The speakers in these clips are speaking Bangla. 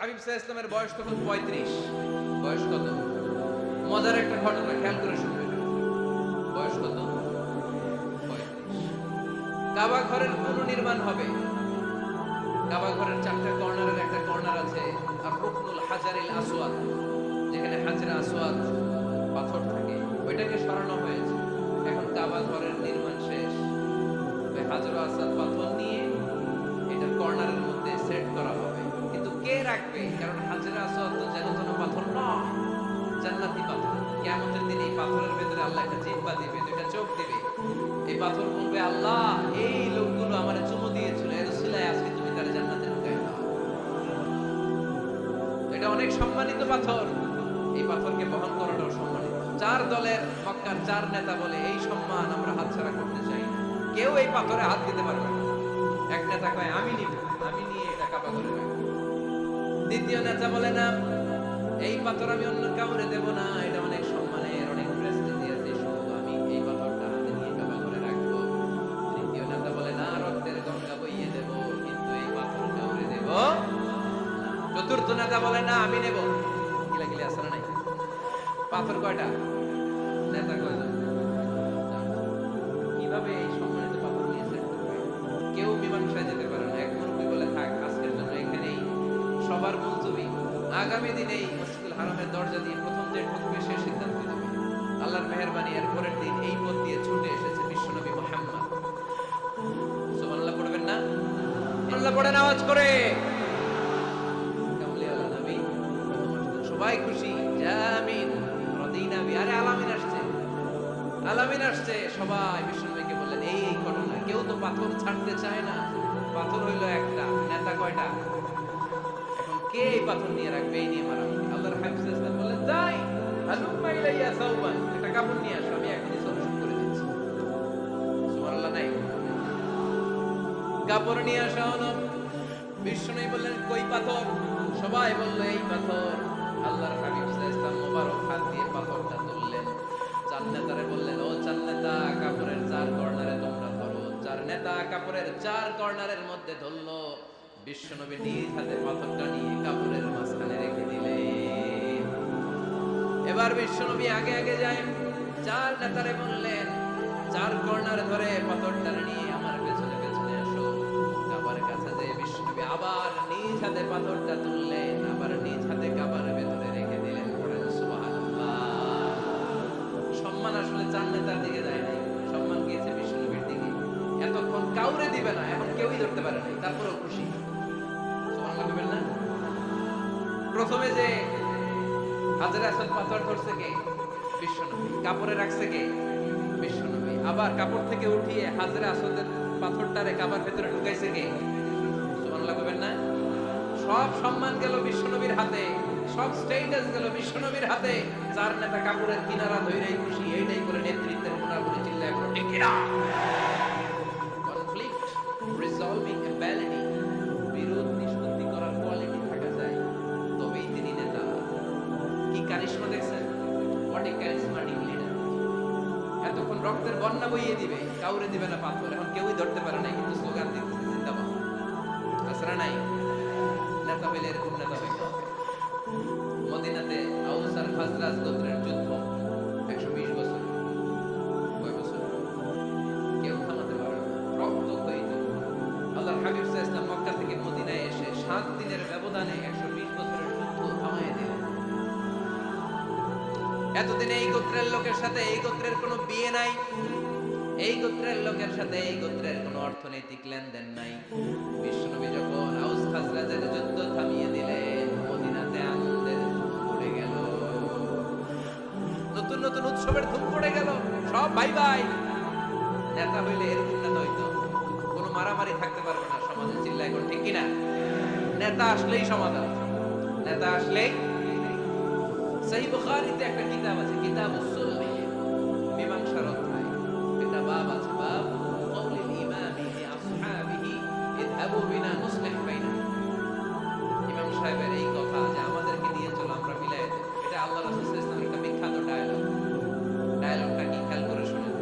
হাবিব সাল্লাল্লাহু আলাইহি ওয়াসাল্লামের বয়স তখন 35। বয়স কত? মজার একটা ঘটনা খেয়াল করে শুনবেন। বয়স কত? 35। কাবা ঘরের পুনর্নির্মাণ হবে। কাবা ঘরের চারটা কর্নারের একটা কর্নার আছে আর রুকনুল হাজারিল আসওয়াদ, যেখানে হাজরে আসওয়াদ পাথর থাকে, ওইটাকে সরানো হয়েছে। এখন কাবা ঘরের নির্মাণ শেষ। ওই হাজরে আসওয়াদ পাথর নিয়ে এটার কর্নারের মধ্যে সেট করা হবে। কিন্তু কে রাখবে? কারণ হাজরে আসওয়াদ তো যেন তেন পাথর নয়, জান্নাতি পাথর। কিয়ামতের দিন এই পাথরের ভেতরে আল্লাহ একটা জিহ্বা দিবে, দুইটা চোখ দিবে। এই পাথর বলবে, আল্লাহ এই লোকগুলো আমারে চুমু দিয়েছিল, এর উসিলায় আজকে তুমি তার জান্নাতে ঢুকাই দাও। এটা অনেক সম্মানিত পাথর। এই পাথরকে বহন করাটাও সম্মানিত। চার দলের মক্কার চার নেতা বলে, এই সম্মান আমরা হাতছাড়া করতে চাই না, কেউ এই পাথরে হাত দিতে পারবে না। এক নেতা কয়, আমি নিব, আমি নিয়ে এটা কাবা করে রাখবো। দ্বিতীয় নেতা বলে, না, এই পাথর আমি অন্য কাউরে দেব না, এটা অনেক সম্মানের, অনেক প্রেস্টিজিয়াস ইস্যু, আমি এই পাথরটা হাতে নিয়ে কাবা করে রাখবো। তৃতীয় নেতা বলে, না, রক্তের গঙ্গা বইয়ে দেব, কিন্তু এই পাথর কাউরে দেব না। চতুর্থ নেতা বলে, না, আমি নেব। কিলাকিলি আসলে নাই। পাথর কয়টা? নেতা কয়জন? কিভাবে এই সম্মানিত পাথর নিয়ে সেট করবে? কেউ মীমাংসায় যেতে পারে না। এক মুরব্বী বলে, থাক, আজকের জন্য এখানেই সবার মুলতবি। আগামী দিনে এই মসজিদুল হারামের দরজা দিয়ে প্রথম যে ঢুকবে সে সিদ্ধান্ত নেবে। আল্লাহর মেহেরবানি, এর পরের দিন এই পথ দিয়ে ছুটে এসেছে বিশ্বনবী মুহাম্মদ। সুবহানাল্লাহ পড়বেন না? আল্লাহ পড়েন আওয়াজ করে। কামলিওয়ালা নবী, সবাই খুশি। জামিন রদিনা বি, আরে আলামিন আসছে, আলামিন আসছে। সবাই বিশ্বনবীকে বললেন, এই এই ঘটনা। কেউ তো পাথর ছাড়তে চায় না। পাথর হইলো একটা, নেতা কয়টা? এখন কে এই পাথর নিয়ে রাখবে? এই নিয়ে মারামারি। আল্লাহর হাবিব সাল্লাল্লাহু আলাইহি ওয়াসাল্লাম বললেন, যাই হালুম্মা ইলাইয়া সাওবান, একটা কাপড় নিয়ে আসো, আমি এখনই সলিউশন করে দিচ্ছি। সুবহানাল্লাহ নাই? কাপড় নিয়ে আসা হলো। বিশ্বনবী বললেন, কই পাথর? সবাই বলল, এই পাথর। আল্লাহর হাবিব সাল্লাল্লাহু আলাইহি ওয়াসাল্লাম মোবারক হাত দিয়ে পাথরটা তুললেন। চার নেতারে বললেন, ও চার নেতা, কাপড়ের চার কর্নারে তোমরা ধরো। চার নেতা কাপড়ের চার কর্নারের মধ্যে ধরলো। বিশ্বনবী নিজ হাতে পাথরটা নিয়ে কাপড়ের মাঝখানে রেখে দিলেন। এবার বিশ্বনবী আগে আগে যায়। চার নেতারে বললেন, চার কর্নার ধরে পাথরটা নিয়ে আমার পেছনে পেছনে আসো। কাবার কাছে যে বিশ্বনবী আবার নিজ হাতে পাথরটা তুললেন, আবার নিজ হাতে কাবার ভেতরে রেখে দিলেন। পড়েন সুবহানাল্লাহ। সম্মান আসলে চার নেতার দিকে যায় নাই, সম্মান গিয়েছে বিশ্বনবীর দিকে। এতক্ষণ কাউরে দিবে না, এখন কেউই ধরতে পারে নাই, তারপরেও খুশি। সুবহানাল্লাহ বলবেন না? প্রথমে যে হাজরে আসওয়াদ পাথর ধরছে কে? বিশ্বনবী। কাপড়ে রাখছে কে? বিশ্বনবী। আবার কাপড় থেকে উঠিয়ে হাজরে আসওয়াদের পাথরটারে কাবার ভেতরে ঢুকাইছে কে? সুবহানাল্লাহ বলবেন না? সব সম্মান গেল বিশ্বনবীর হাতে, সব স্টেটাস গেল বিশ্বনবীর হাতে। চার নেতা কাপড়ের কিনারা ধইরাই খুশি। এইটাই করে নেতৃত্বের গুণাবলী চিল্লায় বলো, ঠিক কিনা? কনফ্লিক্ট রিজলভিং অ্যাবিলিটি, বিরোধ নিষ্পত্তি করার কোয়ালিটি থাকা যায়, তবেই তিনি নেতা। কি কারিশমা দেখছেন? What a charismatic leader. এতক্ষণ রক্তের বন্যা বইয়ে দিবে, কাউরে দিবে না পাথর। এখন কেউই ধরতে পারে না, কিন্তু স্লোগান দিতেছে জিন্দাবাদ। আসরা নাই? নেতা হইলে এরকম নেতা হইতে হবে। মদিনাতে আউস আর খাজরাজ গোত্রের যুদ্ধ 120 বছর। কয় বছর? কেউ থামাতে পারে না, রক্ত ক্ষয়িত। আল্লাহর হাবিব সাল্লাল্লাহু আলাইহি ওয়াসাল্লাম মক্কা থেকে মদিনায় এসে 7 দিনের ব্যবধানে 120 বছরের যুদ্ধ থামায় দিলেন। এতদিন এই গোত্রের লোকের সাথে এই গোত্রের কোনো বিয়ে নাই, এই গোত্রের লোকের সাথে এই গোত্রের কোনো অর্থনৈতিক লেনদেন নাই। বিশ্বনবী যখন আউস খাজরাজের যুদ্ধ থামিয়ে দিলেন, মদিনাতে আনন্দের ধুম পড়ে গেল। নতুন নতুন উৎসবের ধুম পড়ে গেল। সব ভাই ভাই। নেতা হইলে এরকম নেতা হইতো, কোনো মারামারি থাকতে পারবে না সমাজে। চিল্লায় এখন, ঠিক কিনা? নেতা আসলেই সমাধান, নেতা আসলেই। সহিহ বুখারীতে একটা কিতাব আছে, কিতাবুস সুলহ, মীমাংসার অধ্যায়। একটা বাব আছে, বাব কওলিল ইমামি লিআসহাবিহি ইযহাবু বিনা নুসলিহ বাইনাহুম। ইমাম সাহেবের এই কথা যে আমাদেরকে নিয়ে চলো, আমরা মিলাই দেব, এটা আল্লাহ রাসূল সাল্লাল্লাহু আলাইহি ওয়াসাল্লামের একটা বিখ্যাত ডায়ালগ। ডায়ালগটা কি খেয়াল করে শুনুন।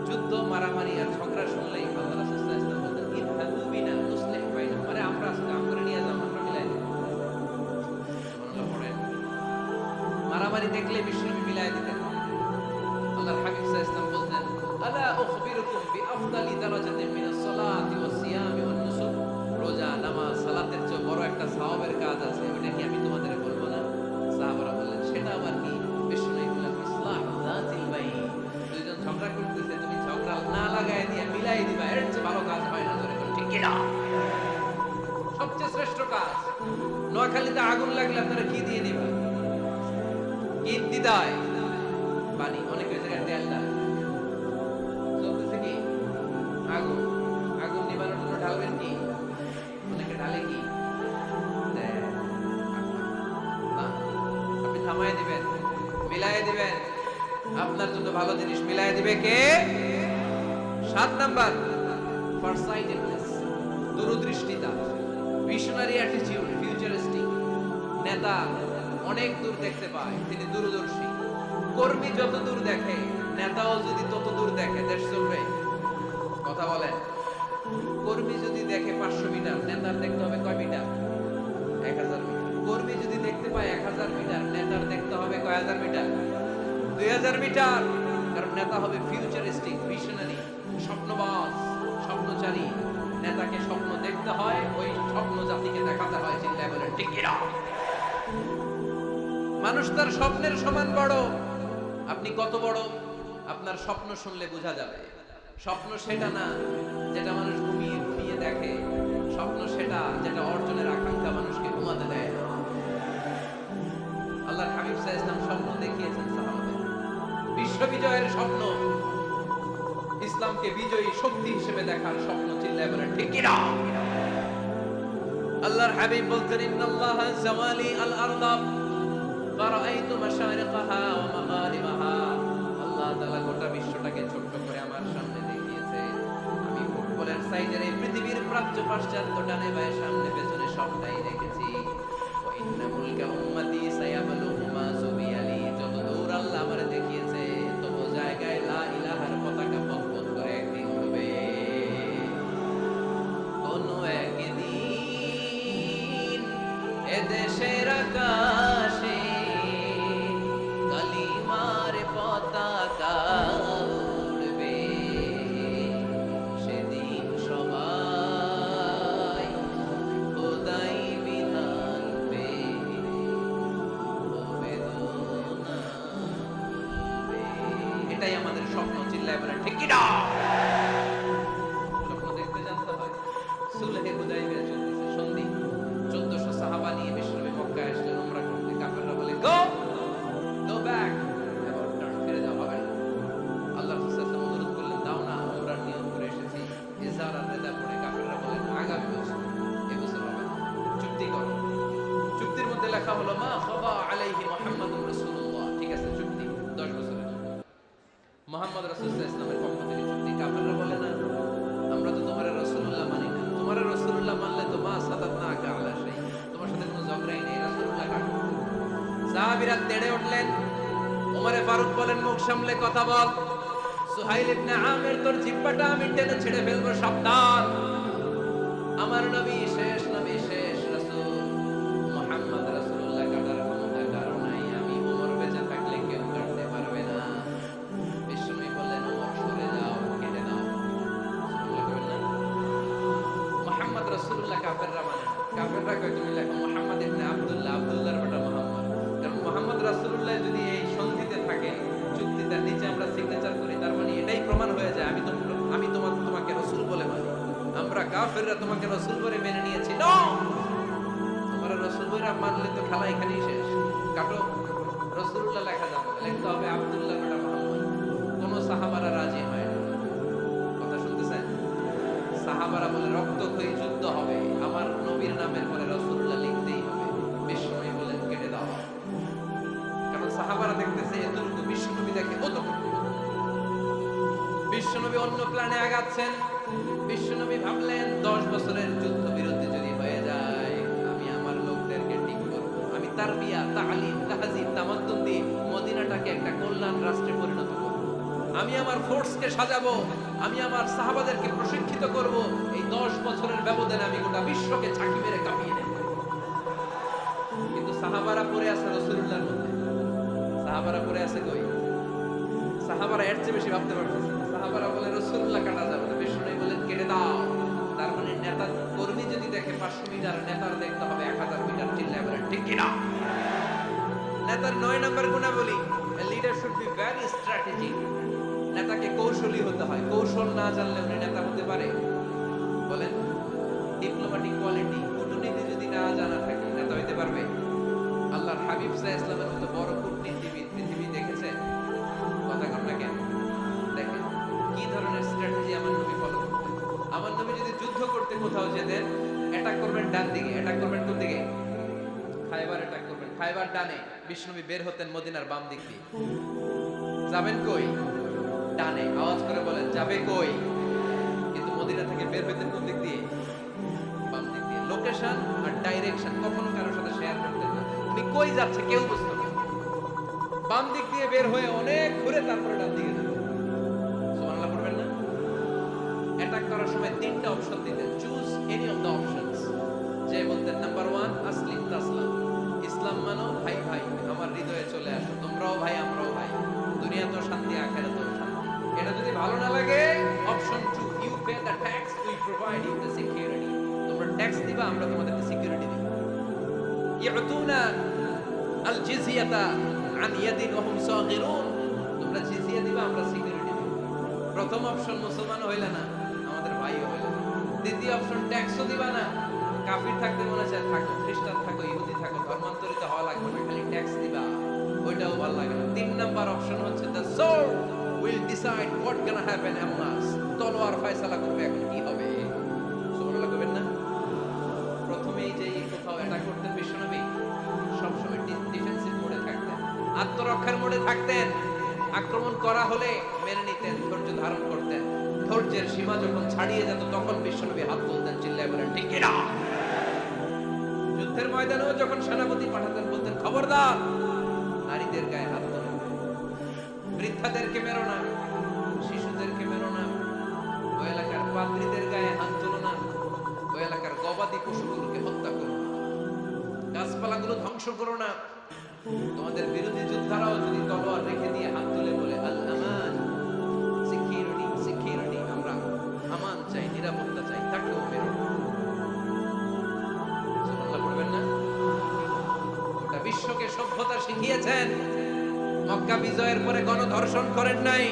যুদ্ধ, মারামারি আর ঝগড়া শুনলেই আল্লাহ রাসূল সাল্লাল্লাহু আলাইহি ওয়াসাল্লাম বলতেন, ইযহাবু বিনা নুসলিহ বাইনাহুম, আরে আমরা আজকে আমরা নিয়ে যাও, আমরা মিলাই দেব। মারামারি দেখলে বিশ্বনবী মিলাই দিতেন। আল্লাহর হাবিব সাল্লাল্লাহু আলাইহি ওয়াসাল্লাম বলতেন, আলা উখবিরুকুম বিআফদালি দারাজাতিন মিনাস সালাতি ওয়াস সিয়ামি ওয়ান নুসুক, রোজা, নামাজ, সালাতের চেয়ে বড় একটা সওয়াবের কাজ আছে, ওটা কি আমি তোমাদের বলবো না? সাহাবারা বললেন, সেটা আবার কি? বিশ্বনবী বললেন, ইসলাহু যাতিল বাইন, দুইজন ঝগড়া করতেছে, তুমি ঝগড়া না লাগায় দিয়ে মিলাই দিবা, এর চেয়ে ভালো কাজ হয় না। জোরে বল ঠিক কি না? সবচেয়ে শ্রেষ্ঠ কাজ। নোয়াখালীতে আগুন লাগলে আপনারা কি দিয়ে নিবা? ঈদ দিদায় পানি, অনেকের জায়গায় তেল ডাল চলতেছে কি আগুন, আগুন নিবানোর জন্য ঢালবেন কি? অনেকে ঢালে কি? আপনি থামাই দিবেন, মিলাই দিবেন, আপনার জন্য ভালো জিনিস মিলাই দিবে কে? 7 নাম্বার, ফারসাইটেডনেস, দূরদৃষ্টিতা, ভিশনারি অ্যাটিটিউড, ফিউচারিস্টিক। নেতা অনেক দূর দেখতে পায়, তিনি দূরদর্শী। কর্মী যত দূর দেখে, নেতাও যদি তত দূর দেখে, দেশ চলবে? কথা বলেন। কর্মী যদি দেখে 500 মিটার, নেতার দেখতে হবে কয় মিটার? 1000 মিটার। কর্মী যদি দেখতে পায় 1000 মিটার, নেতার দেখতে হবে কয় হাজার মিটার? 2000 মিটার। কারণ নেতা হবে ফিউচারিস্টিক, ভিশনারি, স্বপ্নবাজ, স্বপ্নচারী। নেতাকে স্বপ্ন দেখতে হয়, ওই স্বপ্ন জাতিকে দেখাতে হয়। চিন্তা বলেন ঠিক কি না? মানুষ তার স্বপ্নের সমান বড়। আপনি কত বড় আপনার স্বপ্ন শুনলে বোঝা যাবে। স্বপ্ন সেটা না যেটা মানুষ ঘুমিয়ে ঘুমিয়ে দেখে, স্বপ্ন সেটা যেটা অর্জনের আকাঙ্ক্ষা মানুষকে ঘুমাতে দেয় না। আল্লাহর হাবিব সাল্লাল্লাহু আলাইহি ওয়াসাল্লাম স্বপ্ন দেখিয়েছেন সাহাবাদের, বিশ্ব বিজয়ের স্বপ্ন, ইসলামকে বিজয়ী শক্তি হিসেবে দেখার স্বপ্ন। চিল্লায় বলেন ঠিক কি না? আল্লাহর হাবিব বলতেন, ইন্নাল্লাহা জাওয়ালি আল আরদা ফারাআইতু মাশারিকাহা ওয়া মাগারিবাহা। আল্লাহ তাআলা গোটা বিশ্বটাকে ছোট করে আমার সামনে দেখিয়েছে। আমি ফুটবলের সাইজের এই পৃথিবীর প্রাচ্য পাশ্চাত্য ডানে বায়ে সামনে পেছনে সবটাই দেখেছি। ওয়া ইন্না মুলকা উম্মতি সায়াবলুহু মা সুবিয়ালি। যত দূর আল্লাহ আমারে দেখিয়েছে, তত জায়গায় লা ইলাহার পতাকা পতপত করে একদিন উড়বে। কোন একদিন এ দেশের আকাশে কালিমার পতাকা উড়বে। সেদিন সবাই খোদাই বিধান পে বেদনা। এটাই আমাদের স্বপ্ন। চিল্লায় বলেন ঠিক কি না? স্বপ্ন দেখতে জানতে হয়। সুলহে হুদাইবিয়া চলতেছে, সন্ধি। 1400 সাহাবা নিয়ে বিশ্বনবী মক্কায় আসলেন উমরা করতে। কাফেররা বলে, গো ব্যাক, এবার টার্ন ফিরে যাও, হবে না। আল্লাহ রাসূল সাল্লাল্লাহু আলাইহি ওয়াসাল্লাম অনুরোধ করলেন, দাও না, উমরার নিয়ম করে এসেছি। ইজারা রেদা পড়ে কাফেররা বলেন, আগামী বছর, এই বছর হবে না, চুক্তি করো। চুক্তির মধ্যে লেখা হলো, মা খাবা আলাইহি মুহাম্মাদুর রাসূলুল্লাহ। ঠিক আছে, চুক্তি 10 বছরের মুহাম্মদ রাসূলুল্লাহ সাল্লাল্লাহু আলাইহি ওয়াসাল্লামের পক্ষ থেকে চুক্তি। কাফেররা বলে, না, আমরা তো তোমার রাসূলুল্লাহ মানি না। তোমার রাসূলুল্লাহ মানলে তো মা সাদাতনা আকা আলা শাই, তোমার সাথে কোনো ঝগড়াই নেই, রাসূলুল্লাহ কাকে। সাহাবীরা তেড়ে উঠলেন। ওমরে ফারুক বলেন, মুখ সামলে কথা বল। সুহাইল ইবনে আমির, তোর জিহ্বাটা আমি টেনে ছেড়ে ফেলবো, সাবধান। আমার নবী শেষ, নবী শেষ, রাসূল মুহাম্মদ রাসূলুল্লাহ কাটার ক্ষমতা কারো নাই। আমি ওমর বেঁচে থাকলে কেউ কাটতে পারবে না। বিশ্বনবী বললেন, ওমর সরে যাও, কেটে দাও। সুবহানাল্লাহ বলেন না? মুহাম্মদ রাসূলুল্লাহ কাফেররা মানে না। কাফেররা কয়, তুমি লেখো মুহাম্মদ ইবনে আব্দুল্লাহ, আব্দুল্লাহর বেটা মুহাম্মদ। কারণ মুহাম্মদ রাসূলুল্লাহ যদি এই সন্ধিতে থাকে, চুক্তিটার নিচে আমরা সিগনেচার করি, তার মানে এটাই প্রমাণ হয়ে যায় আমি তোমাকে রাসূল বলে মানি। আমরা কাফেররা তোমাকে রাসূল বলে মেনে নিয়েছি। নো, তোমরা রাসূল বলে মানলে তো খেলা এখানেই শেষ। কাটো, রাসূলুল্লাহ লেখা যাবে, লিখতে হবে আব্দুল্লাহর বেটা মুহাম্মদ। কোন সাহাবারা রাজি হয় না। কথা শুনতেছেন? সাহাবারা বলে, রক্তক্ষয়ী যুদ্ধ হবে, আমার নবীর নামের পরে রাসূলুল্লাহ লিখতেই হবে। বিশ্বনবী বলেন, কেটে দাও। কারণ সাহাবারা দেখতেছে এতটুকু, বিশ্বনবী দেখে অতটুকু। বিশ্বনবী অন্য প্ল্যানে আগাচ্ছেন। বিশ্বনবী ভাবলেন, 10 বছরের যুদ্ধ বিরতি যদি হয়ে যায়, আমি আমার লোকদেরকে ঠিক করব। আমি তারবিয়া, তালিম, তাহজিব, তামাদ্দুন দিয়ে মদিনাটাকে একটা কল্যাণ রাষ্ট্রে পরিণত করব। আমি আমার ফোর্সকে সাজাবো, আমি আমার সাহাবাদেরকে প্রশিক্ষিত করব। এই 10 বছরের ব্যবধানে আমি গোটা বিশ্বকে ঝাঁকি মেরে কাঁপিয়ে দেব। কিন্তু সাহাবারা পড়ে আছে রাসূলুল্লাহর মধ্যে। সাহাবারা পড়ে আছে কই? সাহাবারা এর চেয়ে বেশি ভাবতে পারতেছে না। সাহাবারা বলে রাসূলুল্লাহ কাটা যাবে না, বিষ্ণু বলেন কেটে দাও। তার মানে নেতা কর্মী যদি দেখে 500 মিটার, নেতার দেখতে হবে 1000 মিটার। চিল্লায় বলেন ঠিক কিনা? নেতার 9 নাম্বার গুণাবলী, a leader should be very strategic. নেতাকে কৌশলী হতে হয়। কৌশল না জানলে উনি নেতা হতে পারে? বলেন, ডিপ্লোম্যাটিক কোয়ালিটি, কূটনীতি যদি না জানা থাকে নেতা হইতে পারবে? আল্লাহর হাবিব সাল্লাল্লাহু আলাইহি ওয়াসাল্লামের মতো বড় কূটনীতিবিদ পৃথিবী দেখেছে? কথা কন না কেন? দেখেন কি ধরনের স্ট্র্যাটেজি আমার নবী ফলো করতেন। আমার নবী যদি যুদ্ধ করতে কোথাও যেতেন, অ্যাটাক করবেন ডান দিকে, অ্যাটাক করবেন কোন দিকে? খায়বার অ্যাটাক করবেন, খায়বার ডানে। বিষ্ণুবী বের হতেন মদিনার বাম দিক দিয়ে। যাবেন কই? ডানে। আওয়াজ করে বলেন যাবে কই? কিন্তু মদিনা থেকে বের হতেন কোন দিক দিয়ে? বাম দিক দিয়ে। লোকেশন আর ডাইরেকশন কখনো কারোর সাথে শেয়ার করতেন না। উনি কই যাচ্ছে কেউ বুঝতো না। বাম দিক দিয়ে বের হয়ে অনেক ঘুরে তারপরে ডান দিকে যেতেন। সুবহানাল্লাহ পড়বেন না? অ্যাটাক করার সময় তিনটা অপশন দিতেন, choose any of the options. যে বলতেন নাম্বার 1 আসলিম তাসলাম, ইসলাম মানো, ভাই ভাই আমার হৃদয়ে চলে আসো, তোমরাও ভাই আমরাও ভাই, দুনিয়া তো শান্তি আখিরাতেও শান্তি। এটা যদি ভালো না লাগে, option 2 you pay the tax, we provide you the security. তোমরা ট্যাক্স দিবা, আমরা তোমাদেরকে সিকিউরিটি দিব। ইয়াতুনা আল জিজিয়াতা আন ইয়াদিন ওয়া হুম সাগিরুন, তোমরা জিজিয়া দিবা, আমরা সিকিউরিটি দিব। প্রথম অপশন মুসলমান হইলা না, আমাদের ভাইও হইলা না। দ্বিতীয় অপশন ট্যাক্সও দিবা না, কাফির থাকতে মনে চায় থাকো, খ্রিস্টান থাকো, ইহুদি থাকো, ধর্মান্তরিত হওয়া লাগবে না, খালি ট্যাক্স দিবা, ওইটাও ভালো লাগে না। 3 নাম্বার অপশন হচ্ছে the sword will decide what gonna happen among আস, তলোয়ার ফয়সালা করবে এখন কি হবে। সুবহানাল্লাহ কইবেন না? প্রথমেই যে কোথাও অ্যাটাক করতেন বিশ্বনবী, সবসময় ডিফেন্সিভ মোডে থাকতেন, আত্মরক্ষার মোডে থাকতেন। আক্রমণ করা হলে মেনে নিতেন, ধৈর্য ধারণ করতেন। ধৈর্যের সীমা যখন ছাড়িয়ে যেত তখন বিশ্বনবী হাত তুলতেন, চিল্লায় বলেন ঠিক কিনা? যুদ্ধের ময়দানেও যখন সেনাপতি পাঠাতেন বলতেন খবরদার নারীদের গায়ে হাত তোলো না, বৃদ্ধাদেরকে মেরো না, শিশুদেরকে মেরো না, ওই এলাকার পাদ্রীদের গায়ে হাত তোলো না, ওই এলাকার গবাদি পশুগুলোকে হত্যা করো না, গাছপালাগুলো ধ্বংস করো না। তোমাদের বিরোধী যোদ্ধারাও যদি তলোয়ার রেখে দিয়ে হাত তুলে বলে আল আমান, সিকিউরিটি সিকিউরিটি, আমরা আমান চাই, নিরাপত্তা চাই, তাকেও মেরো না। সুবহানাল্লাহ পড়বেন না? গোটা বিশ্বকে সভ্যতা শিখিয়েছেন। মক্কা বিজয়ের পরে গণধর্ষণ করেন নাই,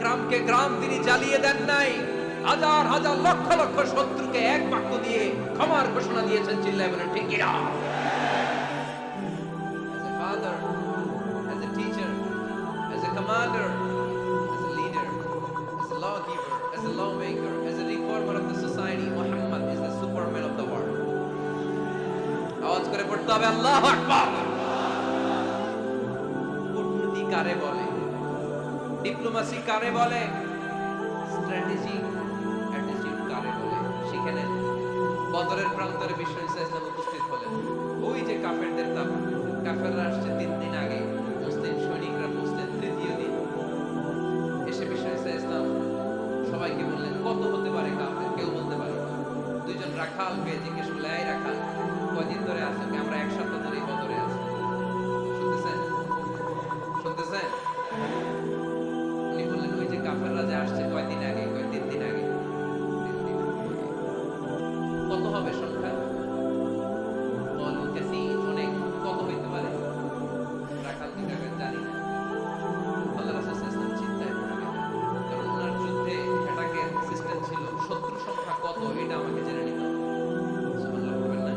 গ্রামকে গ্রাম তিনি জ্বালিয়ে দেন নাই, হাজার হাজার লক্ষ লক্ষ শত্রুকে এক বাক্য দিয়ে ক্ষমার ঘোষণা দিয়েছেন, চিল্লায় বলেন ঠিক কিনা? As a father, as a teacher, as a commander, as a leader, as a lawgiver, as a lawmaker, as a reformer of the society, Muhammad is the superman of the world. আওয়াজ করে পড়তে হবে আল্লাহু আকবার। কূটনীতি কারে বলে? ডিপ্লোম্যাসি কারে বলে? স্ট্র্যাটেজি অ্যাটিটিউড কারে বলে? সেখানে বদরের প্রান্তরে বিশ্ব ইসলাম উপস্থিত হলেন। ওই যে কাফেরদের তাবু, কাফেররা আসছে 3 দিন আগে, মুসলিম সৈনিকরা পৌঁছলেন 3য় দিন। এসে বিশ্ব ইসলাম সবাইকে বললেন কত হতে পারে কাফের, কেউ বলতে পারে না। 2 জন রাখাল পেয়ে জিজ্ঞেস করলে এই রাখাল কয়দিন ধরে আছো? আমরা 1 সপ্তাহ ধরে বদরে আছি। শুনতেছেন? শুনতেছেন? উনি বললেন ওই যে কাফেররা যে আসছে কয়দিন আগে, 3 দিন আগে। 3 দিন কত হবে সংখ্যা? বলু কাসীর, অনেক। কত হইতে পারে? রাখাল দুটাকে জানি না। আল্লাহ রাসূল সাল্লাল্লাহু আলাইহি ওয়াসাল্লাম চিন্তায় পড়ে গেলেন, কারণ ওনার যুদ্ধে অ্যাটাকের সিস্টেম ছিল শত্রু সংখ্যা কত এটা আমাকে জেনে নিতে হবে। সুবহানাল্লাহ বলবেন না?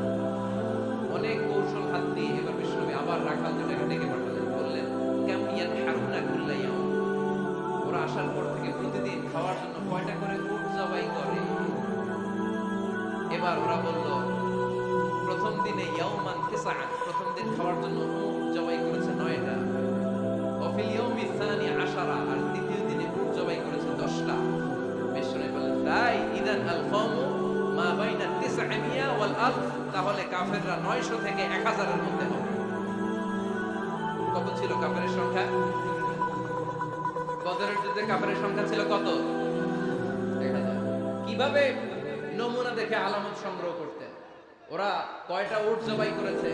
অনেক কৌশল হাত দিয়ে এবার বিশ্বনবী আবার রাখাল দুটাকে ডেকে পাঠালেন, বললেন কাম ইয়ানহারুনা কুল্লা ইয়াউম, ওরা আসার পর থেকে প্রতিদিন খাওয়ার জন্য কয়টা করে উট জবাই করে? এবার ওরা বলল প্রথম দিনে ইয়াউমান তিসআ, প্রথম দিন খাওয়ার জন্য উট জবাই করেছে 9টা। ওয়াফিল ইয়াউমি সানি 10, আর দ্বিতীয় দিনে উট জবাই করেছে 10টা। বিশ্বনবী বললেন তাই ইদান আল কওমু মা বাইনা 900 ওয়াল আলফ, তাহলে কাফেররা 900 থেকে 1000 এর মধ্যে হবে। কত ছিল কাফেরের সংখ্যা? বদরের যুদ্ধে কাফেরের সংখ্যা ছিল কত? 1000। কিভাবে নমুনা দেখে আলামত সংগ্রহ করতেন? ওরা কয়টা উট জবাই করেছে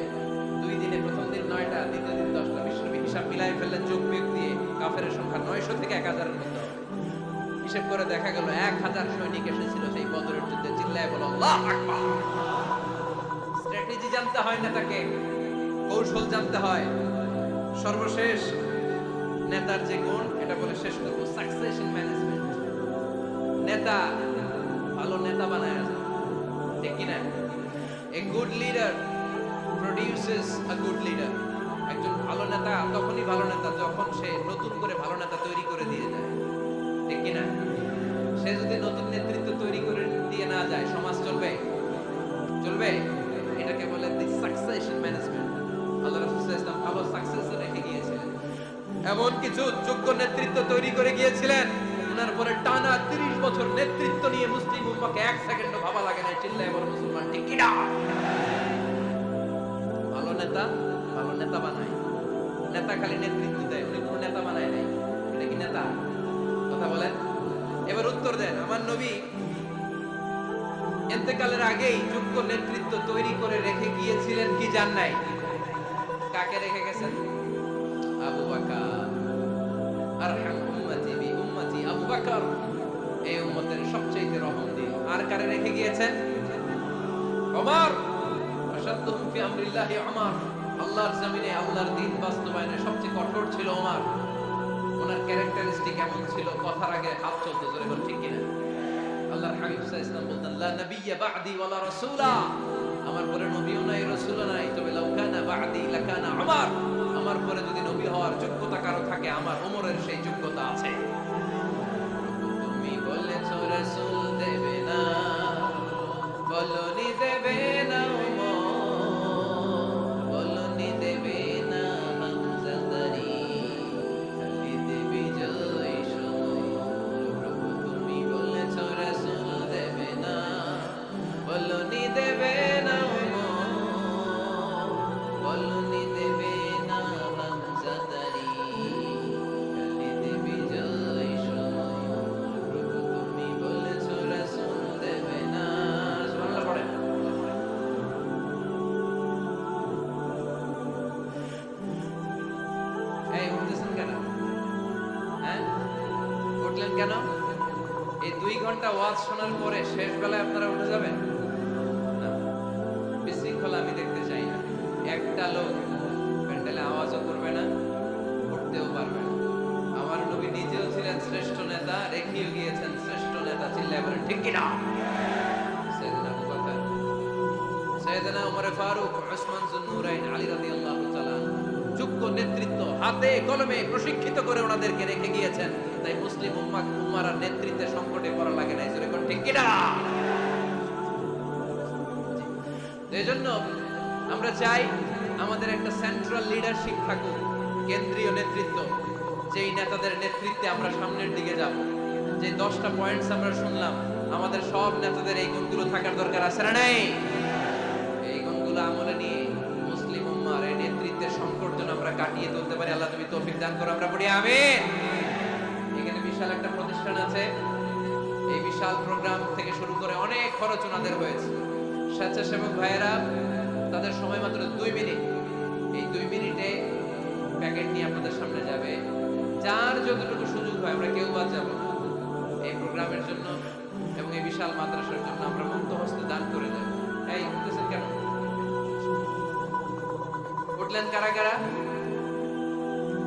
2 দিনে? প্রথম দিন 9টা, দ্বিতীয় দিন 10টা। বিশ্বনবী হিসাব মিলাই ফেললেন কাফেরের সংখ্যা 900 থেকে 1000-এর মধ্যে হবে। হিসেব করে দেখা গেল 1000 সৈনিক এসেছিল সেই বদরের যুদ্ধে। চিল্লায় বলো আল্লাহু আকবার। স্ট্র্যাটেজি জানতে হয় না, তাকে কৌশল জানতে হয়। সর্বশেষ নেতার যে গুণ, এটা বলে শেষ করব, সাকসেশন ম্যানেজমেন্ট। নেতা ভালো নেতা বানায় যায়, ঠিক কি না? A good leader produces a good leader. একজন ভালো নেতা তখনই ভালো নেতা যখন সে নতুন করে ভালো নেতা তৈরি করে দিয়ে যায়, ঠিক কি না? সে যদি নতুন নেতৃত্ব তৈরি করে দিয়ে না যায়, সমাজ চলবে? চলবে? এটাকে বলে দি সাকসেশন ম্যানেজমেন্ট। আল্লাহ রাসূল সাল্লাল্লাহু আলাইহি ওয়াসাল্লাম ভালো সাকসেসর রেখে গিয়েছিলেন, এমন কিছু যোগ্য নেতৃত্ব তৈরি করে গিয়েছিলেন, ওনার পরে টানা 30 বছর নেতৃত্ব নিয়ে মুসলিম উম্মাহকে এক সেকেন্ডও ভাবা লাগে না। চিল্লায় বলো মুসলমান, ঠিক কি না? ভালো নেতা বানায়। নেতা খালি নেতৃত্ব দেয়, উনি কোনো নেতা বানায় নাই। এটা কি নেতা? কথা বলেন। এবার উত্তর দেন। আমার নবী ইন্তেকালের আগেই যোগ্য নেতৃত্ব তৈরি করে রেখে গিয়েছিলেন কি জান নাই? কাকে রেখে গেছেন? আবু বকর। আরহাম উম্মতি বি উম্মতি আবু বকর, এই উম্মতের সবচেয়ে রহমদিল। আর কারে রেখে গিয়েছেন? ওমর। আশাদুহুম ফি আমরিল্লাহি ওমর। আল্লাহর জমিনে আল্লাহর দ্বীন বাস্তবায়নে সবচেয়ে কঠোর ছিল ওমর। ওনার ক্যারেক্টারিস্টিক এমন ছিল, কথার আগে হাত চলতো, জোরে বল ঠিক কিনা? আল্লাহর হাবিব সাল্লাল্লাহু আলাইহি ওয়াসাল্লাম বলতেন, লা নাবিয়্যা বা'দি ওয়ালা রাসূলা। আমার পরে নবীও নাই, রাসূলও নাই, তবে লাউ কানা বা'দি লাকানা ওমর। আমার পরে যদি নবী হওয়ার যোগ্যতা কারো থাকে, আমার ওমরের সেই যোগ্যতা আছে। তুমি বলেছো রাসূল দেবে না, বলনি দেবে না ওমর, বলনি দেবে না হামজা তারি, খালিদ বিজয় সমর। তুমি বলেছো রাসূল দেবে না, বলনি দেবে না ওমর, বলনি দেবে না হামজা তারি, খালিদ বিজয় সমর। তুমি বলেছো রাসূল দেবে না। সুবহানাল্লাহ পড়েন। এই উঠতেছেন কেন? হ্যাঁ, উঠলেন কেন? এই 2 ঘন্টা ওয়াজ শোনার পরে শেষ বেলায় আপনারা উঠে যাবেন না? বিশৃঙ্খলা আমি দেখতে চাই না। একটা লোক প্যান্ডেলে আওয়াজও করবে না, উঠতেও পারবে না। আমার নবী নিজেও ছিলেন শ্রেষ্ঠ নেতা, রেখেও গিয়েছেন শ্রেষ্ঠ নেতা। চিল্লায় বলেন ঠিক কিনা? সাইয়েদনা আবু বকর, সাইয়েদনা ওমর ফারুক, উসমান যুন্নুরাইন, আলী রাদিয়াল্লাহু তাআলা যোগ্য নেতৃত্ব হাতে কলমে প্রশিক্ষিত করে ওনাদেরকে রেখে গিয়েছেন। তাই মুসলিম উম্মার আর নেতৃত্বের সংকটে পড়া লাগে না। জোরে কোন ঠিক কিনা? এজন্য আমরা চাই আমাদের একটা সেন্ট্রাল লিডারশিপ থাকুক, কেন্দ্রীয় নেতৃত্ব, যেই নেতাদের নেতৃত্বে আমরা সামনের দিকে যাব। যে 10টা পয়েন্টস আমরা শুনলাম, আমাদের সব নেতাদের এই গুণগুলো থাকার দরকার আছে না নাই? এই গুণগুলো আমলে নিয়ে মুসলিম উম্মার এই নেতৃত্বের সংকট যেন আমরা কাটিয়ে তুলতে পারি। আল্লাহ তুমি তৌফিক দান করো, আমরা পড়ি আমিন। এখানে বিশাল একটা প্রতিষ্ঠান আছে, এই বিশাল প্রোগ্রাম থেকে শুরু করে অনেক খরচ ওনাদের হয়েছে। স্বেচ্ছাসেবক ভাইয়েরা তাদের সময় মাত্র 2 মিনিট। এই 2 মিনিটে প্যাকেট নিয়ে আপনাদের সামনে যাবে। যার যতটুকু সুযোগ হয়, আমরা কেউ বাদ যাব না। এই প্রোগ্রামের জন্য এবং এই বিশাল মাদ্রাসার জন্য আমরা মুক্ত হস্তে দান করে যাব। এই উঠতেছেন কেন? উঠলেন কারা কারা?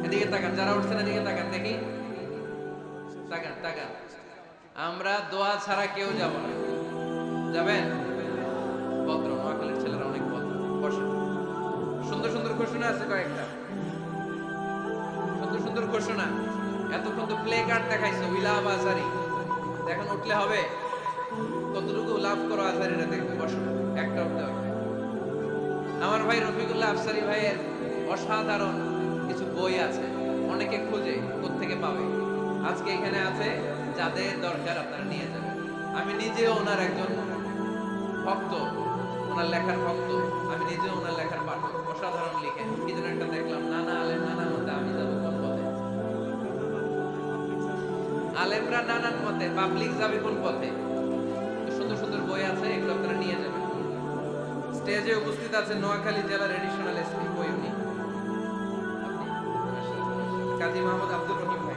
এদিকে তাকান, যারা উঠছেন এদিকে তাকান, দেখি তাকান তাকান। আমরা দোয়া ছাড়া কেউ যাব না, যাবেন? ভদ্র নোয়াখালীর ছেলেরা অনেক ভদ্র। বসেন। সুন্দর সুন্দর ঘোষণা আছে কয়েকটা, সুন্দর সুন্দর ঘোষণা। এতক্ষণ তো প্লে কার্ড দেখাইছো, উই লাভ আজারি। এখন উঠলে হবে? কতটুকু লাভ করো আজারিরা দেখবে। বসো, একটা উঠতে হবে। আমার ভাই রফিকুল্লাহ আফসারি ভাইয়ের অসাধারণ কিছু বই আছে, অনেকে খোঁজে কোত্থেকে পাবে। আজকে এখানে আছে, যাদের দরকার আপনারা নিয়ে যাবেন। আমি নিজেও ওনার একজন ভক্ত, ওনার লেখার ভক্ত। আমি নিজেও ওনার লেখার পাঠক। অসাধারণ লিখেন। কি যেন একটা দেখলাম, নানা আলেম নানা মতে, আমি যাবো কোন পথে? আলেমরা নানান মতে, পাবলিক যাবে কোন পথে? সুন্দর সুন্দর বই আছে, এগুলো আপনারা নিয়ে যাবেন। স্টেজে উপস্থিত আছেন নোয়াখালী জেলার এডিশনাল এসপি, বই উনি কাজী মোহাম্মদ আব্দুর রহিম ভাই।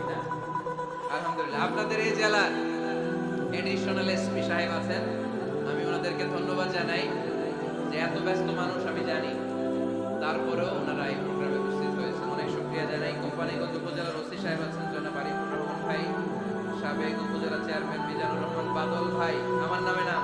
আলহামদুলিল্লাহ। আপনাদের এই জেলার এডিশনাল এসপি সাহেব আছেন, আমি ওনাদেরকে ধন্যবাদ জানাই যে এত ব্যস্ত মানুষ আমি জানি, তারপরেও ওনারা এই প্রোগ্রামে উপস্থিত হয়েছেন। অনেক শুকরিয়া জানাই। কোম্পানিগঞ্জ উপজেলার ওসি সাহেব আছেন জনাব আরিফুর রহমান ভাই, সাবেক উপজেলা চেয়ারম্যান মিজানুর রহমান বাদল ভাই, আমার নামে না